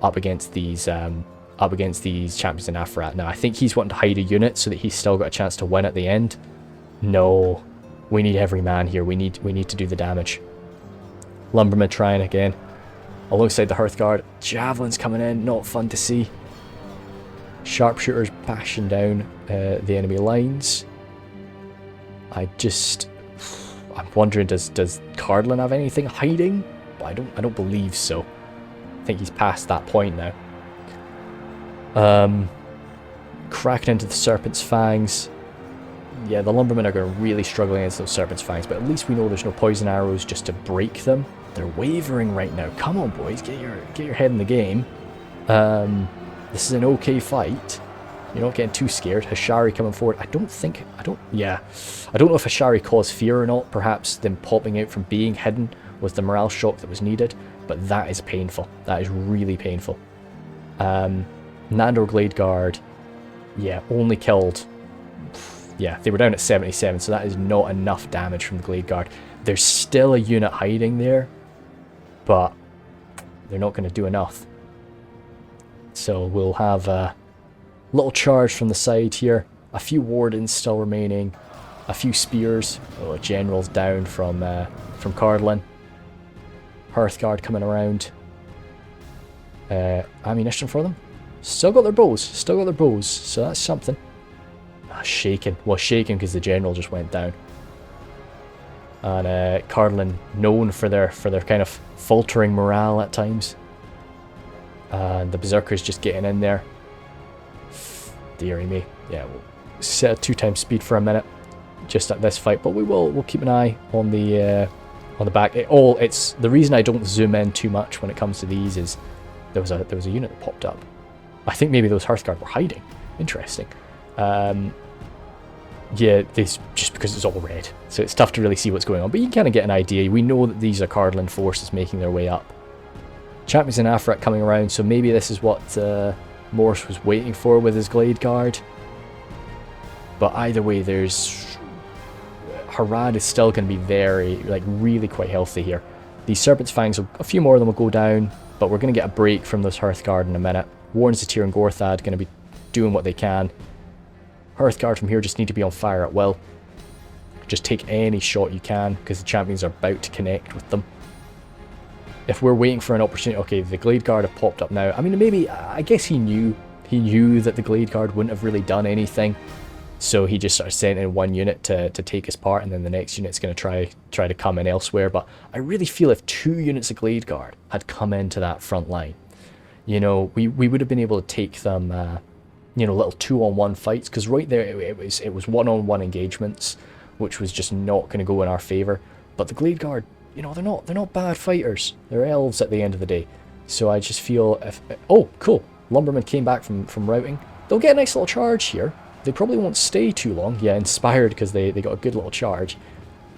up against these champions in Afarat. Now, I think he's wanting to hide a unit so that he's still got a chance to win at the end. No, we need every man here. We need to do the damage. Lumberman trying again, alongside the Hearthguard. Javelins coming in, not fun to see. Sharpshooters bashing down the enemy lines. I'm wondering, does Cardolan have anything hiding? But I don't believe so. I think he's past that point now. Cracking into the Serpent's Fangs. Yeah, the Lumbermen are going to really struggle against those Serpent's Fangs, but at least we know there's no poison arrows just to break them. They're wavering right now. Come on, boys, get your head in the game. This is an okay fight. You're not getting too scared. Hashari coming forward. I don't know if Hashari caused fear or not. Perhaps them popping out from being hidden was the morale shock that was needed. But that is painful. That is really painful. Nandor Glade Guard, yeah, only killed. Yeah, they were down at 77, so that is not enough damage from the Glade Guard. There's still a unit hiding there, but they're not going to do enough. So we'll have a little charge from the side here. A few wardens still remaining. A few spears. Oh, generals down from Cardolan. Hearthguard coming around. Ammunition for them. Still got their bows. So that's something. Shaken. Well, shaken because the general just went down. And Cardolan known for their kind of faltering morale at times. And the berserkers just getting in there. Deary me. Yeah, we'll set a 2x speed for a minute just at this fight, but we'll keep an eye on the back. It's the reason I don't zoom in too much when it comes to these is there was a unit that popped up. I think maybe those Hearthguard were hiding. Interesting. Yeah, just because it's all red, so it's tough to really see what's going on, but you can kind of get an idea. We know that these are Cardolan forces making their way up. Champions in Afrat coming around, so maybe this is what Morse was waiting for with his Glade Guard. But either way, Harad is still going to be really quite healthy here. These Serpent's Fangs, a few more of them will go down, but we're going to get a break from those Hearthguard in a minute. Warren, Zatir and Gorthad going to be doing what they can. Hearthguard from here just need to be on fire at will. Just take any shot you can, because the champions are about to connect with them. If we're waiting for an opportunity... Okay, the Glade Guard have popped up now. I mean, maybe... I guess he knew that the Glade Guard wouldn't have really done anything. So he just sort of sent in one unit to take his part, and then the next unit's going to try to come in elsewhere. But I really feel if 2 units of Glade Guard had come into that front line, you know, we would have been able to take them, you know, little 2-on-1 fights. Because right there, it was 1-on-1 engagements, which was just not going to go in our favour. But the Glade Guard... You know, they're not bad fighters. They're elves at the end of the day. So I just feel if... Oh, cool. Lumbermen came back from routing. They'll get a nice little charge here. They probably won't stay too long. Yeah, inspired because they got a good little charge.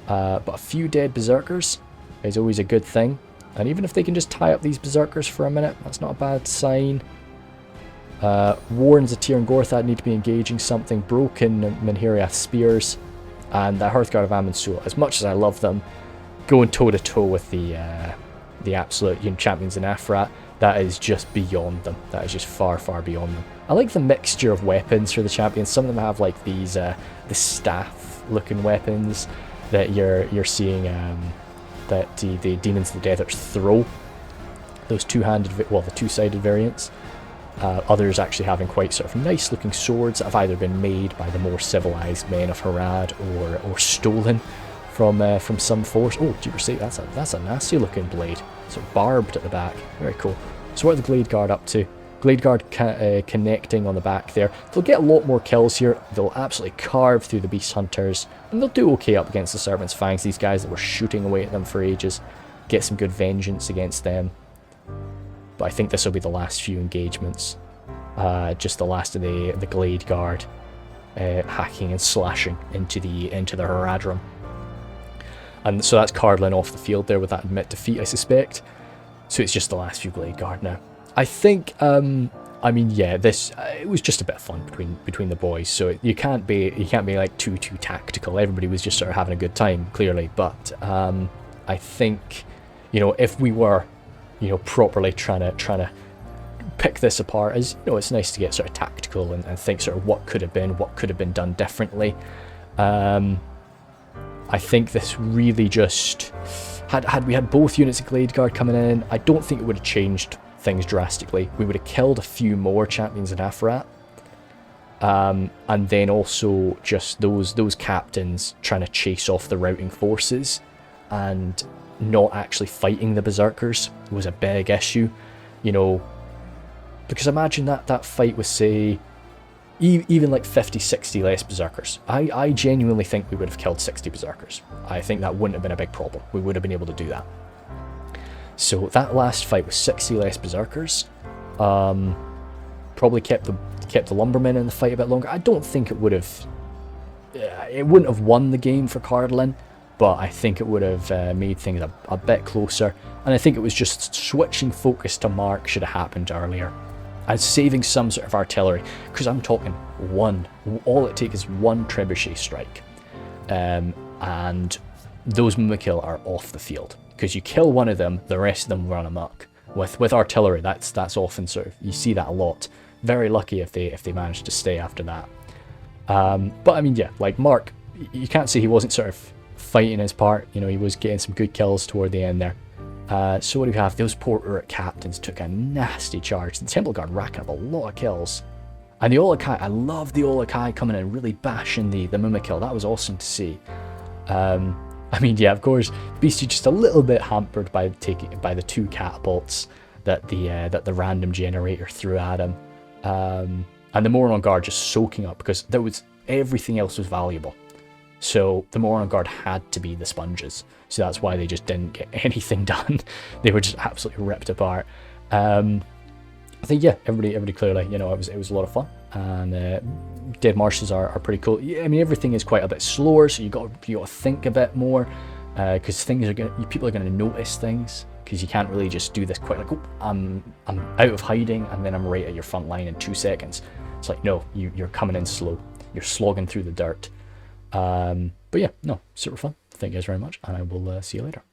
But a few dead berserkers is always a good thing. And even if they can just tie up these berserkers for a minute, that's not a bad sign. Warren, Zatir and Gorthad need to be engaging something. Broken Menhiriath spears. And the Hearthguard of Amansul. As much as I love them, going toe-to-toe with the absolute champions in Afrat, that is just beyond them. That is just far, far beyond them. I like the mixture of weapons for the champions. Some of them have like these the staff-looking weapons that you're seeing that the Demons of the Desert throw. Those two-handed, well, the two-sided variants. Others actually having quite sort of nice-looking swords that have either been made by the more civilized men of Harad or stolen from some force. Oh, Jeepers sake, that's a nasty looking blade. Sort of barbed at the back. Very cool. So what are the Glade Guard up to? Glade Guard connecting on the back there. They'll get a lot more kills here. They'll absolutely carve through the Beast Hunters. And they'll do okay up against the Serpent's Fangs. These guys that were shooting away at them for ages. Get some good vengeance against them. But I think this will be the last few engagements. Just the last of the Glade Guard hacking and slashing into the Haradrim. And so that's Cardolan off the field there with that admit defeat, I suspect. So it's just the last few Glade Guard now. I think, I mean, yeah, it was just a bit of fun between the boys. So you can't be like too tactical. Everybody was just sort of having a good time, clearly. But I think, you know, if we were, you know, properly trying to pick this apart, as you know, it's nice to get sort of tactical and think sort of what could have been done differently. I think this really just had we had both units of Glade Guard coming in, I don't think it would have changed things drastically. We would have killed a few more champions in Afrat, and then also just those captains trying to chase off the routing forces and not actually fighting the berserkers was a big issue, you know, because imagine that fight with, say, even like 50-60 less berserkers. I genuinely think we would have killed 60 berserkers. I think that wouldn't have been a big problem. We would have been able to do that. So that last fight was 60 less berserkers. Probably kept the lumbermen in the fight a bit longer. I don't think it would have. It wouldn't have won the game for Cardolan, but I think it would have made things a bit closer. And I think it was just switching focus to Mark should have happened earlier, and saving some sort of artillery. Because I'm talking one. All it takes is one trebuchet strike, and those Mimikill are off the field. Because you kill one of them, the rest of them run amok. With artillery, that's often sort of, you see that a lot. Very lucky if they manage to stay after that. But I mean, yeah, like Mark, you can't say he wasn't sort of fighting his part. You know, he was getting some good kills toward the end there. So what do we have? Those poor Uruk captains took a nasty charge. The Temple Guard racking up a lot of kills. And the Olokai, I love the Olokai coming in and really bashing the Mimikill. That was awesome to see. I mean, yeah, of course, Beasty just a little bit hampered by the 2 catapults that the random generator threw at him, and the Mordor Guard just soaking up because everything else was valuable. So the Mordor Guard had to be the sponges. So that's why they just didn't get anything done. They were just absolutely ripped apart. I think, yeah, everybody clearly, you know, it was a lot of fun, and Dead Marshes are pretty cool. Yeah, I mean, everything is quite a bit slower, so you got to think a bit more, because people are gonna notice things, because you can't really just do this quite like, oh, I'm out of hiding and then I'm right at your front line in 2 seconds. It's like, no, you're coming in slow, you're slogging through the dirt. But yeah, no, super fun. Thank you guys very much, and I will see you later.